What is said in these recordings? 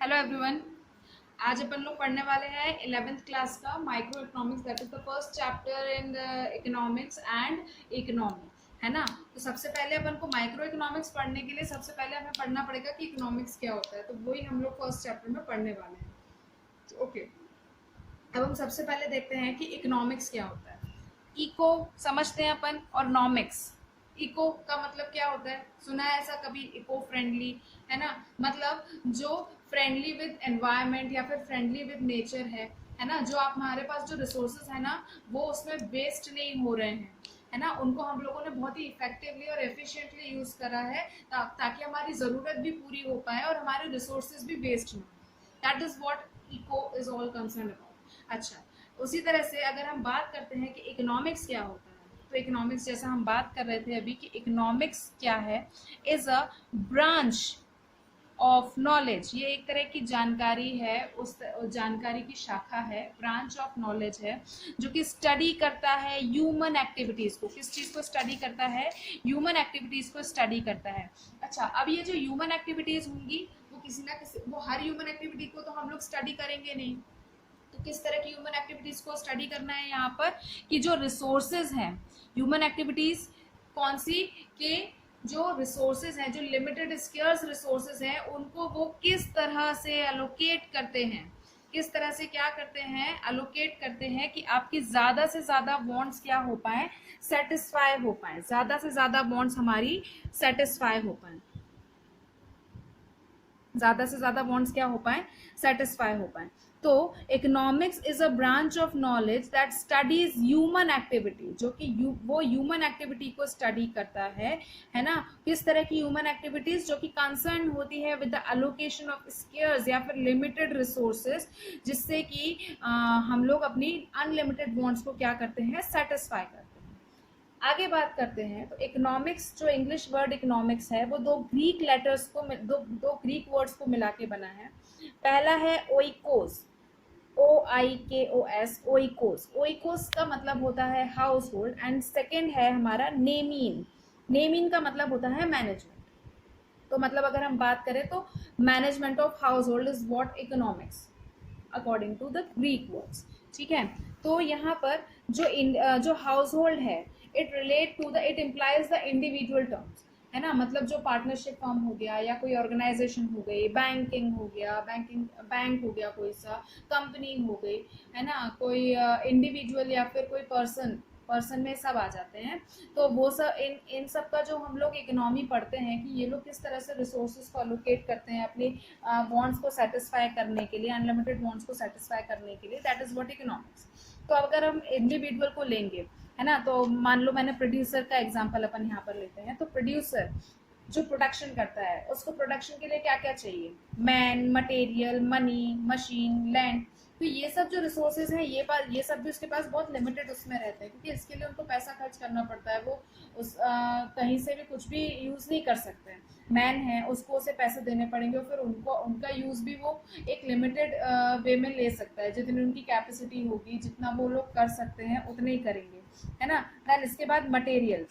Hello everyone. आज अपन लोग पढ़ने वाले हैं 11th क्लास का micro economics, that is the first chapter in economics and economy, है ना। तो सबसे पहले अपन को माइक्रो इकोनॉमिक्स पढ़ने के लिए सबसे पहले हमें पढ़ना पड़ेगा कि इकोनॉमिक्स क्या होता है, तो वही हम लोग फर्स्ट चैप्टर में पढ़ने वाले हैं। ओके, अब हम सबसे पहले देखते हैं कि इकोनॉमिक्स क्या होता है। इको समझते हैं अपन, और नॉमिक्स। इको का मतलब क्या होता है, सुना है ऐसा कभी, इको फ्रेंडली, है ना। मतलब जो फ्रेंडली विद एनवायरनमेंट या फिर फ्रेंडली विद नेचर है ना। जो आप हमारे पास जो रिसोर्सेज है ना, वो उसमें वेस्ट नहीं हो रहे हैं, है ना। उनको हम लोगों ने बहुत ही इफेक्टिवली और एफिशिएंटली यूज करा है ताकि हमारी जरूरत भी पूरी हो पाए और हमारे रिसोर्सेज भी वेस्ट ना हो। That is what eco is all concern about. अच्छा, उसी तरह से अगर हम बात करते हैं कि इकोनॉमिक्स क्या होता है, तो इकोनॉमिक्स जैसा हम बात कर रहे थे अभी कि इकोनॉमिक्स क्या है, is a branch of knowledge. ये एक तरह की जानकारी है, उस जानकारी की शाखा है, ब्रांच ऑफ नॉलेज है, जो कि स्टडी करता है ह्यूमन एक्टिविटीज को। किस चीज को स्टडी करता है? ह्यूमन एक्टिविटीज को स्टडी करता है। अच्छा, अब ये जो ह्यूमन एक्टिविटीज होंगी, वो किसी ना किसी, वो हर ह्यूमन एक्टिविटी को तो हम लोग स्टडी करेंगे नहीं। तो किस तरह की ह्यूमन एक्टिविटीज को स्टडी करना है यहाँ पर, कि जो रिसोर्सेज हैं, ह्यूमन एक्टिविटीज कौन सी, के जो रिसोर्सेज हैं, जो लिमिटेड स्केर्स रिसोर्सेज हैं, उनको वो किस तरह से एलोकेट करते हैं, किस तरह से क्या करते हैं, एलोकेट करते हैं कि आपकी ज्यादा से ज्यादा वांट्स क्या हो पाए, सेटिस्फाई हो पाए, ज्यादा से ज्यादा वांट्स हमारी सेटिस्फाई हो पाए, ज्यादा से ज्यादा वांट्स क्या हो पाए, सेटिस्फाई हो पाए। तो economics is a branch of knowledge that studies human activity, जो कि वो ह्यूमन एक्टिविटी को स्टडी करता है ना। किस तरह की ह्यूमन एक्टिविटीज, जो कि कंसर्न होती है with the allocation of scarce या फिर लिमिटेड रिसोर्सेज, जिससे कि हम लोग अपनी अनलिमिटेड वांट्स को क्या करते हैं, सेटिस्फाई करते हैं। आगे बात करते हैं, तो इकोनॉमिक्स, जो इंग्लिश वर्ड इकोनॉमिक्स है, वो दो ग्रीक लेटर्स को, दो ग्रीक वर्ड्स को मिला के बना है। पहला है ओइकोस, OIKOS, ओइकोस। ओइकोस का मतलब होता है हाउस होल्ड, एंड सेकेंड है हमारा नेमीन। नेमीन का मतलब होता है मैनेजमेंट। तो मतलब अगर हम बात करें तो management of household is what economics according to the Greek words. ठीक है, तो यहाँ पर जो हाउस होल्ड है, it relate to the, it implies the individual terms, है ना। मतलब जो पार्टनरशिप फर्म हो गया, या कोई ऑर्गेनाइजेशन हो गई, बैंकिंग हो गया, बैंक हो गया, कोई सा कंपनी हो गई, है ना, कोई इंडिविजुअल या फिर कोई पर्सन में सब आ जाते हैं। तो वो सब, इन सब का जो हम लोग इकोनॉमी पढ़ते हैं कि ये लोग किस तरह से रिसोर्सेज को अलोकेट करते हैं अपनी वांट्स को सेटिस्फाई करने के लिए, अनलिमिटेड वांट्स को सेटिस्फाई करने के लिए, दैट इज व्हाट इकोनॉमिक्स। तो अगर हम इंडिविजुअल को लेंगे, है ना, तो मान लो मैंने प्रोड्यूसर का एग्जांपल अपन यहाँ पर लेते हैं। तो प्रोड्यूसर जो प्रोडक्शन करता है, उसको प्रोडक्शन के लिए क्या क्या चाहिए, man, material, money, machine, land. तो ये सब जो रिसोर्सेज हैं, ये सब भी उसके पास बहुत लिमिटेड उसमें रहते हैं, क्योंकि इसके लिए उनको पैसा खर्च करना पड़ता है। वो कहीं से भी कुछ भी यूज नहीं कर सकते हैं। मैन है, उसको उसे पैसे देने पड़ेंगे, और फिर उनको उनका यूज भी वो एक लिमिटेड वे में ले सकता है। जितनी उनकी कैपेसिटी होगी, जितना वो लोग कर सकते हैं उतने ही करेंगे, है ना। देन इसके बाद मटेरियल।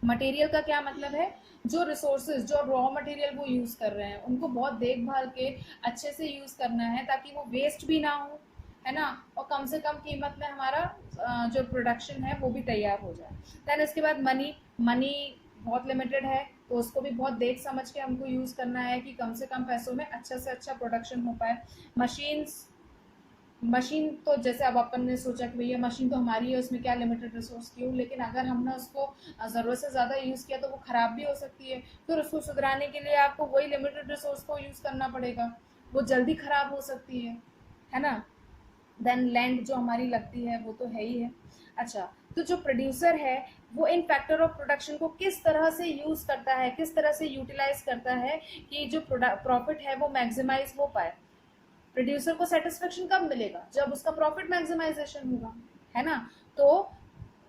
मटेरियल का क्या मतलब है, जो रिसोर्सेज, जो रॉ मटेरियल वो यूज कर रहे हैं, उनको बहुत देखभाल के अच्छे से यूज करना है, ताकि वो वेस्ट भी ना हो, है ना, और कम से कम कीमत में हमारा जो प्रोडक्शन है वो भी तैयार हो जाए। देन इसके बाद मनी। मनी बहुत लिमिटेड है, तो उसको भी बहुत देख समझ के हमको यूज करना है कि कम से कम पैसों में अच्छा से अच्छा प्रोडक्शन हो पाए। मशीन्स। मशीन तो जैसे अब अपन ने सोचा कि भैया मशीन तो हमारी है, उसमें क्या लिमिटेड रिसोर्स की हो, लेकिन अगर हमने उसको ज़रूरत से ज़्यादा यूज़ किया तो वो ख़राब भी हो सकती है। फिर उसको सुधराने के लिए आपको वही लिमिटेड रिसोर्स को यूज़ करना पड़ेगा, वो जल्दी ख़राब हो सकती है ना। देन लैंड जो हमारी लगती है, वो तो है ही है। अच्छा, तो जो प्रोड्यूसर है, वो इन फैक्टर ऑफ प्रोडक्शन को किस तरह से यूज़ करता है, किस तरह से यूटिलाइज करता है कि जो प्रॉफिट है वो मैक्सिमाइज हो पाए। प्रोड्यूसर को सेटिस्फेक्शन कब मिलेगा, जब उसका प्रॉफिट मैक्सिमाइजेशन होगा, है ना। तो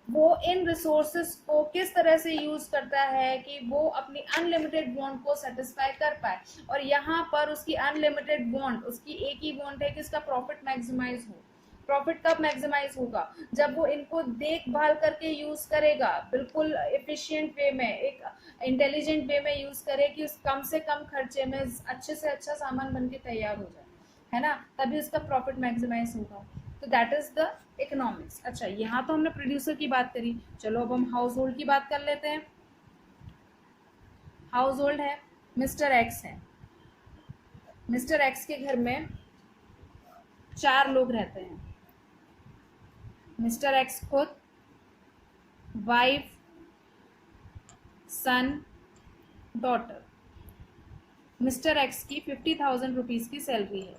वो इन रिसोर्सेस को किस तरह से यूज करता है कि वो अपनी अनलिमिटेड वांट को सेटिस्फाई कर पाए। और यहाँ पर उसकी अनलिमिटेड वांट, उसकी एक ही वांट है कि इसका प्रॉफिट मैक्सिमाइज हो। प्रॉफिट कब मैक्सिमाइज होगा? जब वो इनको देखभाल करके यूज करेगा, बिल्कुल एफिशिएंट वे में, एक इंटेलिजेंट वे में यूज करे कि उस कम से कम खर्चे में अच्छे से अच्छा सामान बन के तैयार हो जाए, है ना, तभी उसका प्रॉफिट मैक्सिमाइज होगा। तो दैट इज द इकोनॉमिक्स। अच्छा, यहाँ तो हमने प्रोड्यूसर की बात करी, चलो अब हम हाउस होल्ड की बात कर लेते हैं। हाउस होल्ड है, मिस्टर एक्स है। मिस्टर एक्स के घर में 4 लोग रहते हैं। मिस्टर एक्स खुद, वाइफ, सन, डॉटर। मिस्टर एक्स की 50,000 रुपीज की सैलरी है।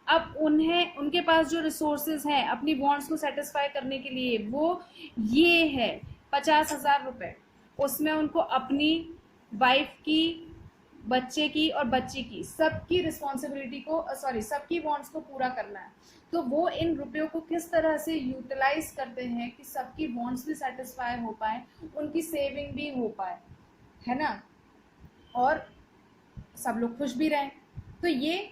अब उनके पास जो रिसोर्सेज हैं अपनी वांट्स को सेटिस्फाई करने के लिए, वो ये है 50,000 रुपये। उसमें उनको अपनी वाइफ की, बच्चे की और बच्ची की सबकी रिस्पॉन्सिबिलिटी को, सबकी वांट्स को पूरा करना है। तो वो इन रुपयों को किस तरह से यूटिलाइज करते हैं कि सबकी वांट्स भी सेटिस्फाई हो पाए, उनकी सेविंग भी हो पाए, है ना, और सब लोग खुश भी रहें। तो ये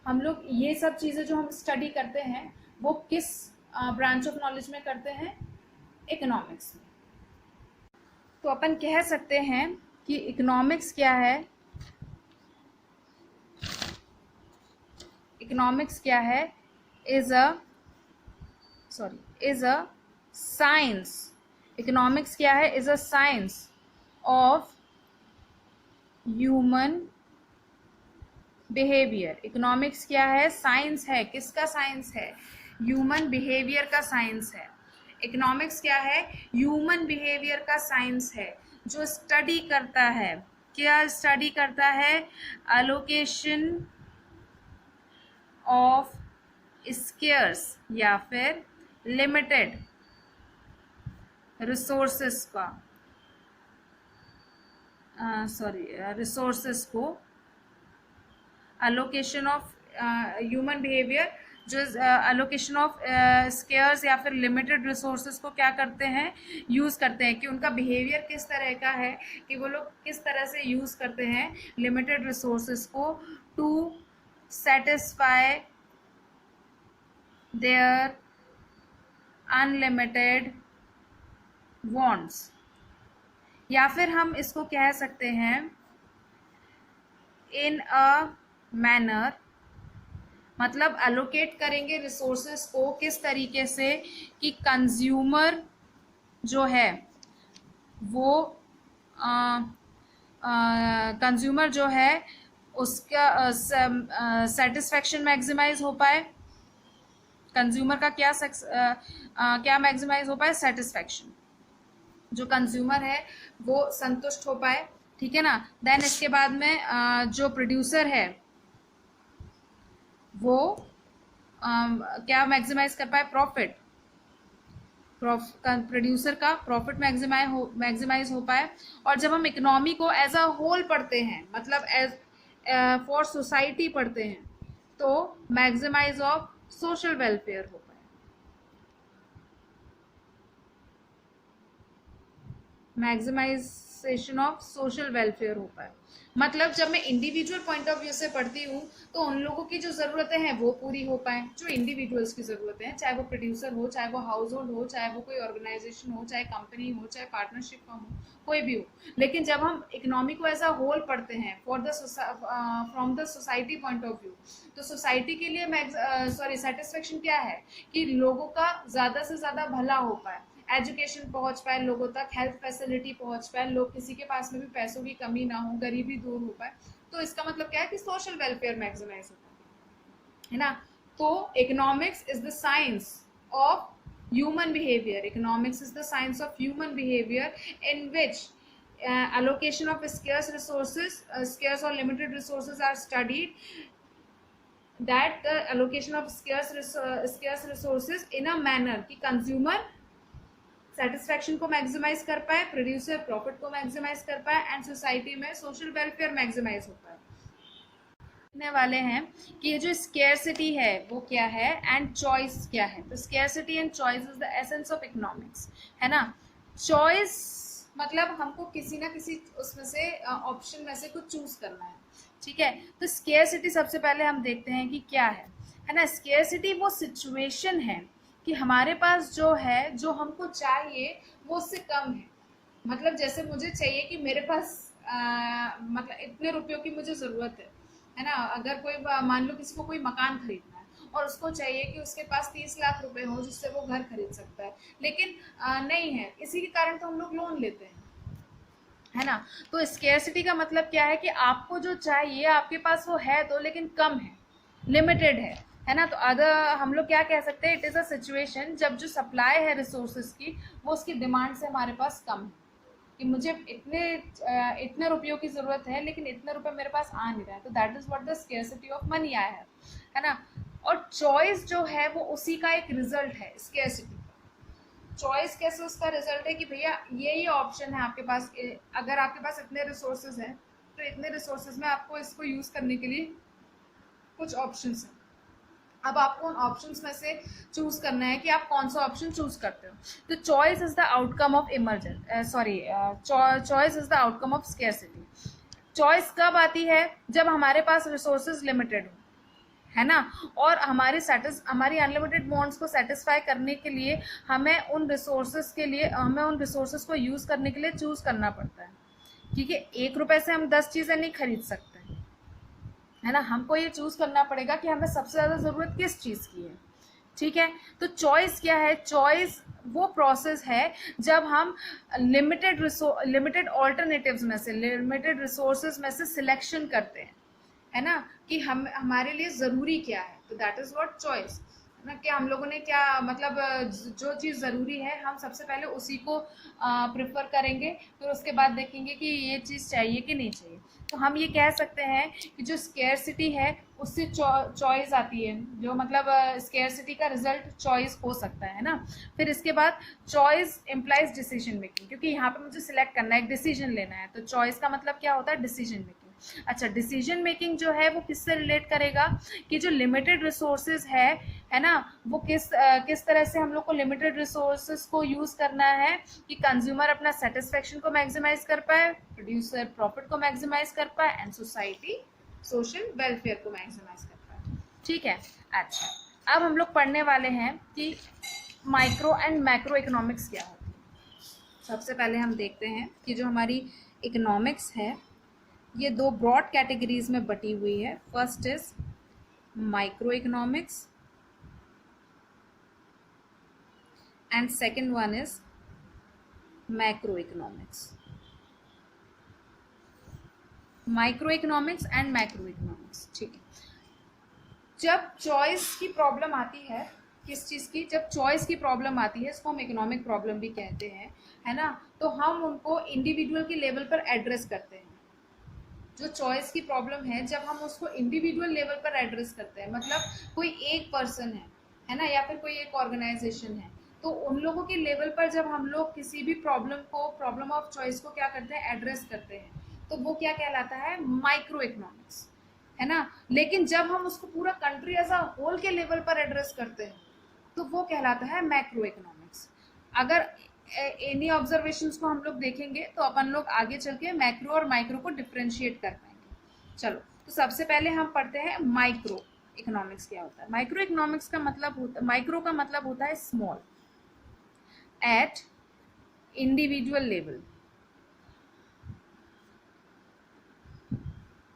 हम लोग ये सब चीज़ें जो हम स्टडी करते हैं वो किस ब्रांच ऑफ नॉलेज में करते हैं? इकोनॉमिक्स में। तो अपन कह सकते हैं कि इकोनॉमिक्स क्या है? इकोनॉमिक्स क्या है? Is a science. इकोनॉमिक्स क्या है? Is a science of human behaviour. Economics क्या है? साइंस है। किसका साइंस है? ह्यूमन बिहेवियर का साइंस है। इकोनॉमिक्स क्या है? ह्यूमन बिहेवियर का साइंस है, जो स्टडी करता है। क्या स्टडी करता है? एलोकेशन ऑफ स्केर्स या फिर लिमिटेड रिसोर्सेस का, रिसोर्सेस को, एलोकेशन ऑफ ह्यूमन बिहेवियर, जो एलोकेशन ऑफ स्केयर्स या फिर लिमिटेड रिसोर्सेज को क्या करते हैं? यूज़ करते हैं, कि उनका बिहेवियर किस तरह का है, कि वो लोग किस तरह से यूज़ करते हैं लिमिटेड रिसोर्सेज को to satisfy their unlimited wants. या फिर हम इसको कह सकते हैं इन अ मैनर, मतलब एलोकेट करेंगे रिसोर्सेस को किस तरीके से कि कंज्यूमर जो है वो कंज्यूमर जो है उसका सेटिस्फैक्शन मैक्सिमाइज हो पाए। कंज्यूमर का क्या मैक्सिमाइज हो पाए? सेटिस्फैक्शन। जो कंज्यूमर है वो संतुष्ट हो पाए, ठीक है ना। देन इसके बाद में जो प्रोड्यूसर है वो क्या मैक्सिमाइज कर पाए? प्रॉफिट। प्रोड्यूसर का प्रॉफिट मैक्सिमाइज हो पाए। और जब हम इकोनॉमी को एज अ होल पढ़ते हैं, मतलब एज फॉर सोसाइटी पढ़ते हैं, तो मैक्सिमाइज ऑफ सोशल वेलफेयर हो पाए। मैक्सिमाइजेशन ऑफ सोशल वेलफेयर हो पाए, मतलब जब मैं इंडिविजुअल पॉइंट ऑफ व्यू से पढ़ती हूँ तो उन लोगों की जो ज़रूरतें हैं वो पूरी हो पाए, जो इंडिविजुअल्स की ज़रूरतें हैं, चाहे वो प्रोड्यूसर हो, चाहे वो हाउस होल्ड हो, चाहे वो कोई ऑर्गेनाइजेशन हो, चाहे कंपनी हो, चाहे पार्टनरशिप फर्म हो, कोई भी हो। लेकिन जब हम इकोनॉमी को एज अ होल पढ़ते हैं from the society point of view, तो सोसाइटी के लिए सेटिस्फेक्शन क्या है? कि लोगों का ज़्यादा से ज़्यादा भला हो पाए, एजुकेशन पहुंच पाए लोगों तक, हेल्थ फैसिलिटी पहुंच पाए, लोग किसी के पास में भी पैसों की कमी ना हो, गरीबी दूर हो पाए। तो इसका मतलब क्या है? कि सोशल वेलफेयर मैक्सिमाइज होता है ना। तो economics is the science of human behaviour. Economics is the science of human behaviour in which allocation of scarce or limited resources are studied, that the allocation of scarce resources in a manner कि consumer satisfaction को maximise कर पाए, producer profit को maximise कर पाए, and society में social welfare maximise हो पाए। देखने वाले हैं कि ये जो स्केर्सिटी है वो क्या है एंड चॉइस क्या है। तो scarcity and choice is the essence of economics, है ना। चॉइस मतलब हमको किसी ना किसी उसमें से ऑप्शन में से कुछ चूज करना है, ठीक है। तो स्केर्सिटी सबसे पहले हम देखते हैं कि क्या है है ना। स्केर्सिटी वो सिचुएशन है कि हमारे पास जो है, जो हमको चाहिए वो उससे कम है। मतलब जैसे मुझे चाहिए कि मेरे पास मतलब इतने रुपयों की मुझे ज़रूरत है ना। अगर कोई मान लो किसी को कोई मकान खरीदना है और उसको चाहिए कि उसके पास 30 लाख रुपए हो जिससे वो घर खरीद सकता है, लेकिन नहीं है, इसी के कारण तो हम लोग लोन लेते हैं, है ना। तो स्केर्सिटी का मतलब क्या है कि आपको जो चाहिए आपके पास वो है तो, लेकिन कम है, लिमिटेड है ना। तो अगर हम लोग क्या कह सकते हैं, इट इज़ अ सिचुएशन जब जो सप्लाई है रिसोर्सेज की वो उसकी डिमांड से हमारे पास कम है, कि मुझे इतने रुपयों की ज़रूरत है लेकिन इतने रुपए मेरे पास आ नहीं रहा है, तो that is what the scarcity of money आया है ना। और चॉइस जो है वो उसी का एक रिजल्ट है, स्केर्सिटी। चॉइस कैसे उसका रिजल्ट है कि भैया ये ऑप्शन है आपके पास, अगर आपके पास इतने रिसोर्सेज हैं तो इतने रिसोर्सेज में आपको इसको यूज़ करने के लिए कुछ ऑप्शंस हैं। अब आपको उन ऑप्शंस में से चूज करना है कि आप कौन सा ऑप्शन चूज करते हो। तो choice is the outcome of choice is the outcome of scarcity. Choice कब आती है, जब हमारे पास रिसोर्सेज लिमिटेड हो, है ना, और हमारी अनलिमिटेड वांट्स को सेटिस्फाई करने के लिए हमें उन रिसोर्सेज को यूज करने के लिए चूज करना पड़ता है, क्योंकि 1 रुपए से हम 10 चीजें नहीं खरीद सकते, है ना। हमको ये चूज करना पड़ेगा कि हमें सबसे ज्यादा जरूरत किस चीज की है, ठीक है। तो चॉइस क्या है, चॉइस वो प्रोसेस है जब हम लिमिटेड ऑल्टरनेटिव्स में से, लिमिटेड रिसोर्सेज में से सिलेक्शन करते हैं, है ना, कि हमारे लिए ज़रूरी क्या है। तो दैट इज़ व्हाट चॉइस, है ना, कि हम लोगों ने क्या मतलब जो चीज़ ज़रूरी है हम सबसे पहले उसी को प्रेफर करेंगे, फिर उसके बाद देखेंगे कि ये चीज़ चाहिए कि नहीं चाहिए। तो हम ये कह सकते हैं कि जो स्केर्सिटी है उससे चॉइस आती है, जो मतलब स्केर्सिटी का रिजल्ट चॉइस हो सकता है ना। फिर इसके बाद चॉइस इम्प्लाइज डिसीजन मेकिंग, क्योंकि यहाँ पे मुझे सिलेक्ट करना है, एक डिसीजन लेना है, तो चॉइस का मतलब क्या होता है, डिसीजन मेकिंग। अच्छा, डिसीजन मेकिंग जो है वो किससे रिलेट करेगा, कि जो लिमिटेड रिसोर्सेज है ना, वो किस तरह से हम लोग को लिमिटेड रिसोर्सेज को यूज करना है कि कंज्यूमर अपना सेटिस्फेक्शन को मैक्सिमाइज कर पाए, प्रोड्यूसर प्रॉफिट को मैक्सिमाइज कर पाए, एंड सोसाइटी सोशल वेलफेयर को मैक्सिमाइज कर पाए, ठीक है। अच्छा, अब हम लोग पढ़ने वाले हैं कि माइक्रो एंड मैक्रो इकोनॉमिक्स क्या होती है। सबसे पहले हम देखते हैं कि जो हमारी इकोनॉमिक्स है ये 2 ब्रॉड कैटेगरीज में बटी हुई है। First is micro economics and second one is macro economics. Micro economics and macro economics, ठीक है। जब चॉइस की प्रॉब्लम आती है, किस चीज़ की, जब चॉइस की प्रॉब्लम आती है, इसको हम इकोनॉमिक प्रॉब्लम भी कहते हैं, है ना, तो हम उनको इंडिविजुअल के लेवल पर एड्रेस करते हैं। जो चॉइस की प्रॉब्लम है जब हम उसको इंडिविजुअल लेवल पर एड्रेस करते हैं, मतलब कोई एक पर्सन है ना, या फिर कोई एक ऑर्गेनाइजेशन है, तो उन लोगों के लेवल पर जब हम लोग किसी भी प्रॉब्लम ऑफ चॉइस को क्या करते हैं, एड्रेस करते हैं, तो वो क्या कहलाता है, माइक्रो इकोनॉमिक्स, है ना। लेकिन जब हम उसको पूरा कंट्री एज अ होल के लेवल पर एड्रेस करते हैं तो वो कहलाता है मैक्रो इकोनॉमिक्स। अगर इन्हीं ऑब्जर्वेशंस को हम लोग देखेंगे तो अपन लोग आगे चल के मैक्रो और माइक्रो को डिफ्रेंशिएट कर पाएंगे। चलो, तो सबसे पहले हम पढ़ते हैं माइक्रो इकोनॉमिक्स क्या होता है। माइक्रो इकोनॉमिक्स का मतलब माइक्रो का मतलब होता है स्मॉल, एट इंडिविजुअल लेवल,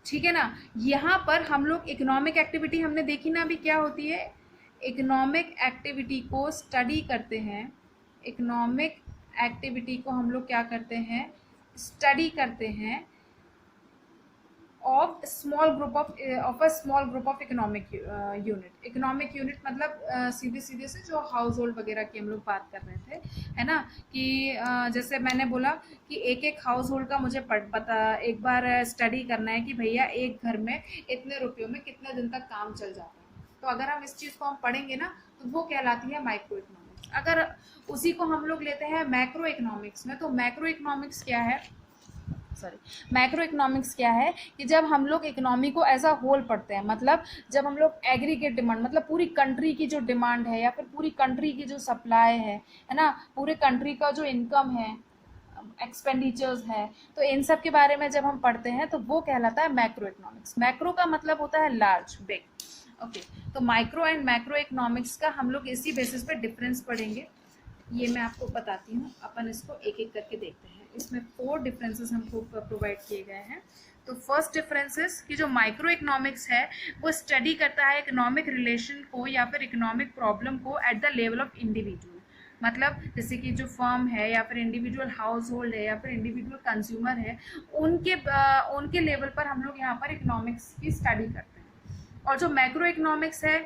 ठीक है ना। यहाँ पर हम लोग इकोनॉमिक एक्टिविटी हमने देखी ना अभी क्या होती है, इकोनॉमिक एक्टिविटी को स्टडी करते हैं, इकोनॉमिक एक्टिविटी को हम लोग क्या करते हैं, स्टडी करते हैं of small group of a small group of economic unit. Economic unit मतलब सीधे सीधे से जो हाउस होल्ड वगैरह की हम लोग बात कर रहे थे, है ना, कि जैसे मैंने बोला कि एक एक हाउस होल्ड का मुझे पता एक बार स्टडी करना है कि भैया एक घर में इतने रुपयों में कितने दिन तक काम चल जाता है, तो अगर हम इस चीज़ को हम पढ़ेंगे ना तो वो कहलाती है माइक्रो इकोनॉमिक्स। अगर उसी को हम लोग लेते हैं मैक्रो इकोनॉमिक्स में, तो मैक्रो इकोनॉमिक्स क्या है, मैक्रो इकोनॉमिक्स क्या है कि जब हम लोग इकोनॉमी को एज अ होल पढ़ते हैं, मतलब जब हम लोग एग्रीगेट डिमांड, मतलब पूरी कंट्री की जो डिमांड है या फिर पूरी कंट्री की जो सप्लाई है ना, पूरे कंट्री का जो इनकम है, एक्सपेंडिचर्स है, तो इन सब के बारे में जब हम पढ़ते हैं तो वो कहलाता है मैक्रो इकोनॉमिक्स। मैक्रो का मतलब होता है लार्ज, बिग। ओके, तो माइक्रो एंड मैक्रो इकोनॉमिक्स का हम लोग इसी बेसिस पे डिफरेंस पढ़ेंगे। ये मैं आपको बताती हूँ, अपन इसको एक एक करके देखते हैं। इसमें 4 डिफरेंसेस हमको प्रोवाइड किए गए हैं। तो फर्स्ट डिफरेंसेस कि जो माइक्रो इकोनॉमिक्स है वो स्टडी करता है इकोनॉमिक रिलेशन को या फिर इकोनॉमिक प्रॉब्लम को eight the level of individual. मतलब जैसे कि जो फर्म है या फिर इंडिविजुअल हाउस होल्ड है या फिर इंडिविजुअल कंज्यूमर है, उनके लेवल पर हम लोग यहाँ पर इकोनॉमिक्स की स्टडी करते हैं। और जो मैक्रो इकोनॉमिक्स है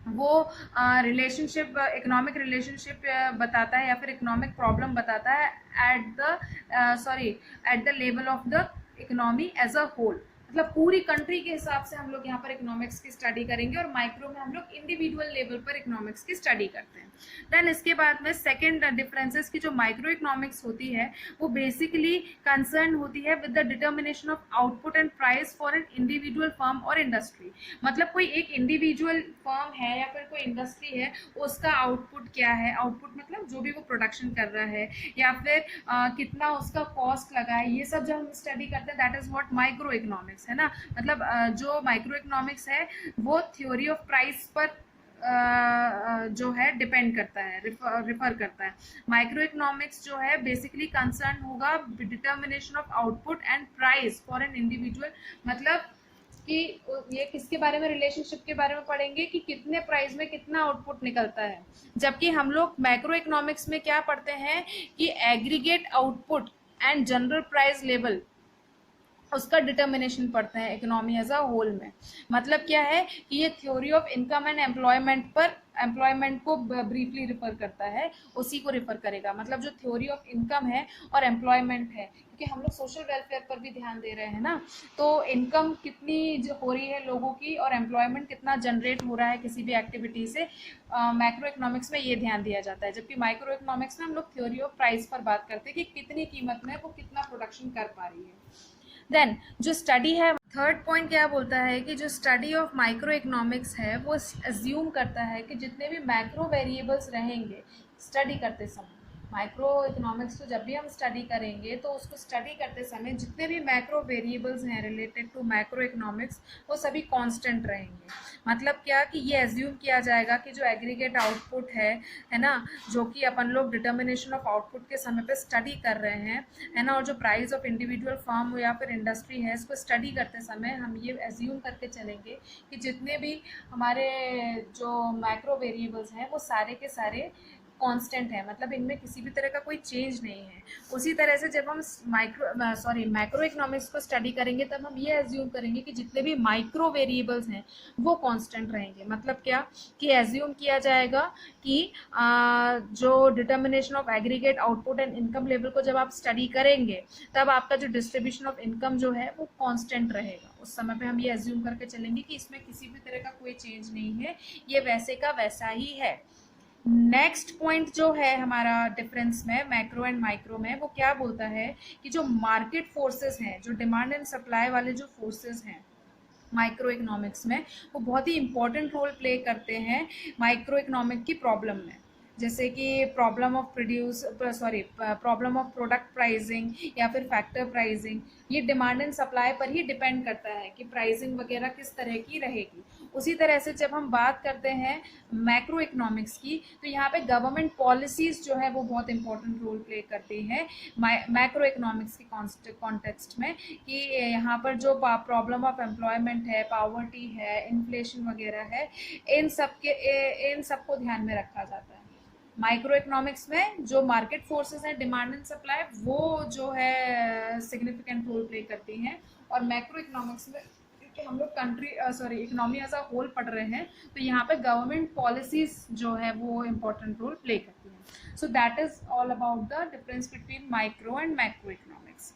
वो रिलेशनशिप, इकोनॉमिक रिलेशनशिप बताता है या फिर इकोनॉमिक प्रॉब्लम बताता है at the level of the economy as a whole. मतलब पूरी कंट्री के हिसाब से हम लोग यहाँ पर इकोनॉमिक्स की स्टडी करेंगे, और माइक्रो में हम लोग इंडिविजुअल लेवल पर इकोनॉमिक्स की स्टडी करते हैं। देन इसके बाद में सेकेंड डिफरेंसेस की जो माइक्रो इकोनॉमिक्स होती है वो बेसिकली कंसर्न होती है with the determination of output and price for an individual firm और इंडस्ट्री। मतलब कोई एक इंडिविजुअल फर्म है या फिर कोई इंडस्ट्री है, उसका आउटपुट क्या है, आउटपुट मतलब जो भी वो प्रोडक्शन कर रहा है या फिर कितना उसका कॉस्ट लगा है, ये सब जब हम स्टडी करते हैं that is what micro economics है ना। मतलब जो माइक्रो इकोनॉमिक्स है वो थ्योरी ऑफ प्राइस पर जो है डिपेंड करता है, रिफर करता है। माइक्रो इकोनॉमिक्स जो है बेसिकली कंसर्न होगा determination of output and price for an individual. मतलब कि ये किसके बारे में, रिलेशनशिप के बारे में पढ़ेंगे कि कितने प्राइस में कितना आउटपुट निकलता है। जबकि हम लोग मैक्रो इकोनॉमिक्स में क्या पढ़ते हैं कि aggregate output and general price level, उसका डिटर्मिनेशन पढ़ते हैं इकोनॉमी एज अ होल में। मतलब क्या है कि ये theory of income and employment पर, एम्प्लॉयमेंट को ब्रीफली रिफर करता है, उसी को रिफर करेगा। मतलब जो थ्योरी ऑफ इनकम है और एम्प्लॉयमेंट है, क्योंकि हम लोग सोशल वेलफेयर पर भी ध्यान दे रहे हैं ना, तो इनकम कितनी जो हो रही है लोगों की और एम्प्लॉयमेंट कितना जनरेट हो रहा है किसी भी एक्टिविटी से, मैक्रो इकोनॉमिक्स में ये ध्यान दिया जाता है। जबकि माइक्रो इकोनॉमिक्स में हम लोग थ्योरी ऑफ प्राइस पर बात करते हैं कि कितनी कीमत में वो कितना प्रोडक्शन कर पा रही है। देन जो स्टडी है, थर्ड पॉइंट क्या बोलता है कि जो स्टडी ऑफ माइक्रो इकोनॉमिक्स है वो अज्यूम करता है कि जितने भी मैक्रो वेरिएबल्स रहेंगे स्टडी करते समय, माइक्रो इकोनॉमिक्स को जब भी हम स्टडी करेंगे तो उसको स्टडी करते समय जितने भी मैक्रो वेरिएबल्स हैं रिलेटेड टू मैक्रो इकोनॉमिक्स वो सभी कांस्टेंट रहेंगे। मतलब क्या कि ये एज्यूम किया जाएगा कि जो एग्रीगेट आउटपुट है ना, जो कि अपन लोग डिटर्मिनेशन ऑफ आउटपुट के समय पे स्टडी कर रहे हैं, है ना, और जो प्राइस ऑफ इंडिविजुअल फर्म या फिर इंडस्ट्री है इसको स्टडी करते समय हम ये एज्यूम करके चलेंगे कि जितने भी हमारे जो मैक्रो वेरिएबल्स हैं वो सारे के सारे कांस्टेंट है, मतलब इनमें किसी भी तरह का कोई चेंज नहीं है। उसी तरह से जब हम मैक्रो इकोनॉमिक्स को स्टडी करेंगे तब हम ये एज्यूम करेंगे कि जितने भी माइक्रो वेरिएबल्स हैं वो कांस्टेंट रहेंगे। मतलब क्या कि एज्यूम किया जाएगा कि जो determination of aggregate output and income level को जब आप स्टडी करेंगे तब आपका जो डिस्ट्रीब्यूशन ऑफ इनकम जो है वो कांस्टेंट रहेगा। उस समय पे हम ये एज्यूम करके चलेंगे कि इसमें किसी भी तरह का कोई चेंज नहीं है, ये वैसे का वैसा ही है। नेक्स्ट पॉइंट जो है हमारा डिफरेंस में मैक्रो एंड माइक्रो में, वो क्या बोलता है कि जो मार्केट फोर्सेस हैं, जो डिमांड एंड सप्लाई वाले जो फोर्सेस हैं माइक्रो इकोनॉमिक्स में, वो बहुत ही इंपॉर्टेंट रोल प्ले करते हैं माइक्रो इकोनॉमिक की प्रॉब्लम में। जैसे कि प्रॉब्लम ऑफ प्रोडक्ट प्राइसिंग या फिर फैक्टर प्राइसिंग, ये डिमांड एंड सप्लाई पर ही डिपेंड करता है कि प्राइसिंग वगैरह किस तरह की रहेगी। उसी तरह से जब हम बात करते हैं मैक्रो इकोनॉमिक्स की तो यहाँ पे गवर्नमेंट पॉलिसीज जो है वो बहुत इंपॉर्टेंट रोल प्ले करती हैं मैक्रो इकोनॉमिक्स के कॉन्टेक्स्ट में, कि यहाँ पर जो प्रॉब्लम ऑफ एम्प्लॉयमेंट है, पॉवर्टी है, इन्फ्लेशन वगैरह है, इन सब को ध्यान में रखा जाता है। माइक्रो इकोनॉमिक्स में जो मार्केट फोर्सेस हैं, डिमांड एंड सप्लाई, वो जो है सिग्निफिकेंट रोल प्ले करती हैं। और मैक्रो इकोनॉमिक्स में क्योंकि हम लोग इकोनॉमी एज अ होल पढ़ रहे हैं तो यहाँ पे गवर्नमेंट पॉलिसीज जो है वो इम्पोर्टेंट रोल प्ले करती हैं। So that is all about the difference between micro and macro economics.